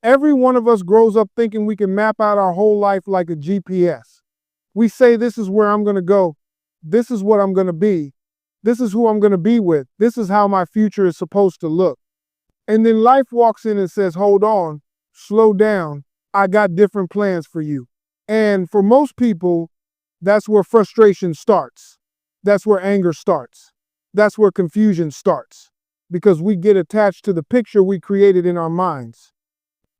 Every one of us grows up thinking we can map out our whole life like a GPS. We say, this is where I'm going to go. This is what I'm going to be. This is who I'm going to be with. This is how my future is supposed to look. And then life walks in and says, hold on, slow down. I got different plans for you. And for most people, that's where frustration starts. That's where anger starts. That's where confusion starts. Because we get attached to the picture we created in our minds.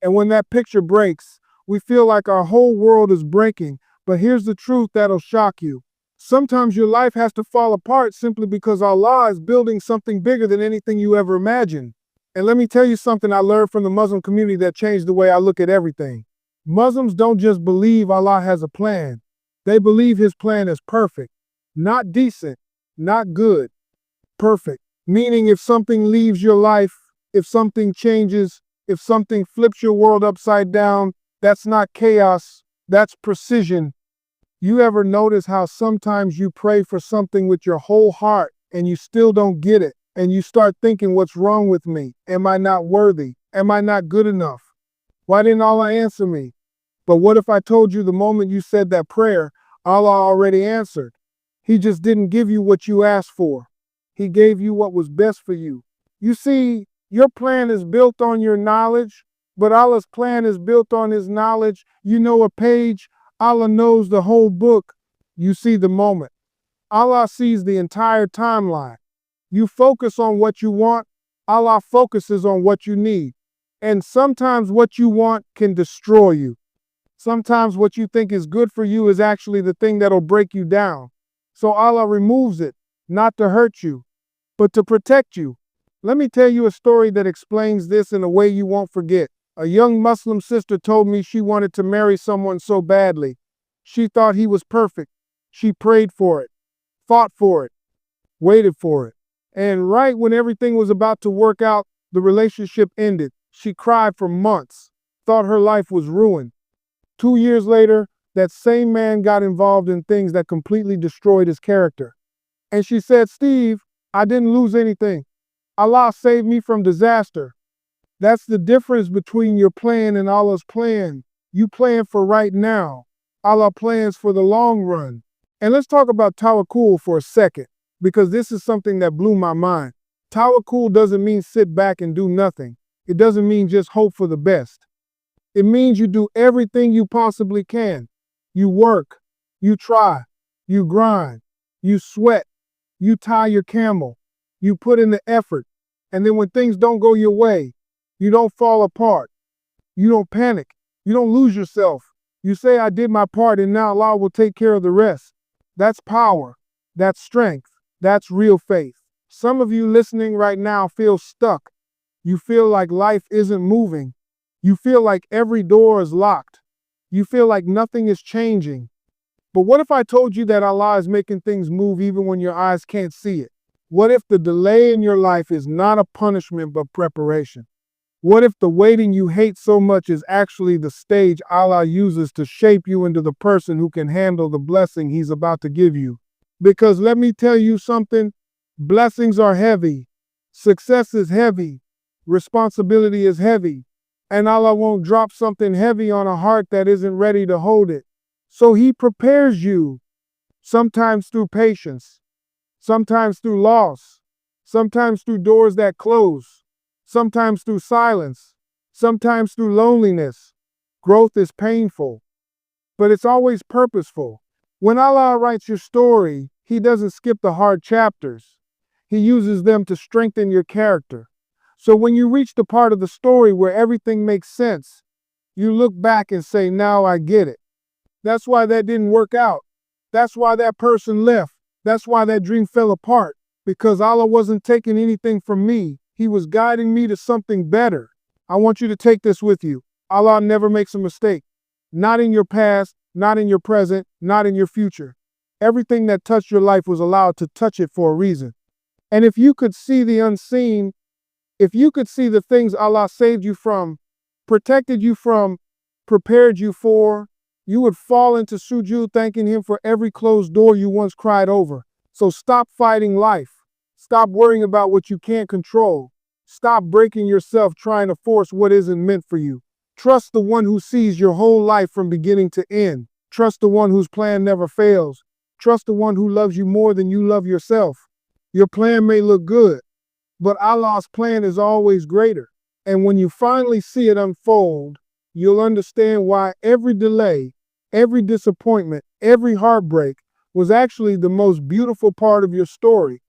And when that picture breaks, we feel like our whole world is breaking. But here's the truth that'll shock you. Sometimes your life has to fall apart simply because Allah is building something bigger than anything you ever imagined. And let me tell you something I learned from the Muslim community that changed the way I look at everything. Muslims don't just believe Allah has a plan. They believe His plan is perfect. Not decent, not good. Perfect. Meaning if something leaves your life, if something changes, if something flips your world upside down, that's not chaos, that's precision. You ever notice how sometimes you pray for something with your whole heart and you still don't get it? And you start thinking, what's wrong with me? Am I not worthy? Am I not good enough? Why didn't Allah answer me? But what if I told you the moment you said that prayer, Allah already answered? He just didn't give you what you asked for. He gave you what was best for you. You see, your plan is built on your knowledge, but Allah's plan is built on His knowledge. You know a page, Allah knows the whole book. You see the moment. Allah sees the entire timeline. You focus on what you want, Allah focuses on what you need. And sometimes what you want can destroy you. Sometimes what you think is good for you is actually the thing that'll break you down. So Allah removes it, not to hurt you, but to protect you. Let me tell you a story that explains this in a way you won't forget. A young Muslim sister told me she wanted to marry someone so badly. She thought he was perfect. She prayed for it, fought for it, waited for it. And right when everything was about to work out, the relationship ended. She cried for months, thought her life was ruined. 2 years later, that same man got involved in things that completely destroyed his character. And she said, Steve, I didn't lose anything. Allah saved me from disaster. That's the difference between your plan and Allah's plan. You plan for right now. Allah plans for the long run. And let's talk about tawakkul for a second, because this is something that blew my mind. Tawakkul doesn't mean sit back and do nothing. It doesn't mean just hope for the best. It means you do everything you possibly can. You work, you try, you grind, you sweat, you tie your camel, you put in the effort. And then when things don't go your way, you don't fall apart. You don't panic. You don't lose yourself. You say, I did my part and now Allah will take care of the rest. That's power. That's strength. That's real faith. Some of you listening right now feel stuck. You feel like life isn't moving. You feel like every door is locked. You feel like nothing is changing. But what if I told you that Allah is making things move even when your eyes can't see it? What if the delay in your life is not a punishment but preparation? What if the waiting you hate so much is actually the stage Allah uses to shape you into the person who can handle the blessing He's about to give you? Because let me tell you something, blessings are heavy, success is heavy, responsibility is heavy, and Allah won't drop something heavy on a heart that isn't ready to hold it. So He prepares you, sometimes through patience, sometimes through loss, sometimes through doors that close, sometimes through silence, sometimes through loneliness. Growth is painful, but it's always purposeful. When Allah writes your story, He doesn't skip the hard chapters. He uses them to strengthen your character. So when you reach the part of the story where everything makes sense, you look back and say, now I get it. That's why that didn't work out. That's why that person left. That's why that dream fell apart. Because Allah wasn't taking anything from me. He was guiding me to something better. I want you to take this with you. Allah never makes a mistake. Not in your past, not in your present, not in your future. Everything that touched your life was allowed to touch it for a reason. And if you could see the unseen, if you could see the things Allah saved you from, protected you from, prepared you for, you would fall into sujood thanking Him for every closed door you once cried over. So stop fighting life. Stop worrying about what you can't control. Stop breaking yourself trying to force what isn't meant for you. Trust the one who sees your whole life from beginning to end. Trust the one whose plan never fails. Trust the one who loves you more than you love yourself. Your plan may look good, but Allah's plan is always greater. And when you finally see it unfold, you'll understand why every delay, every disappointment, every heartbreak was actually the most beautiful part of your story.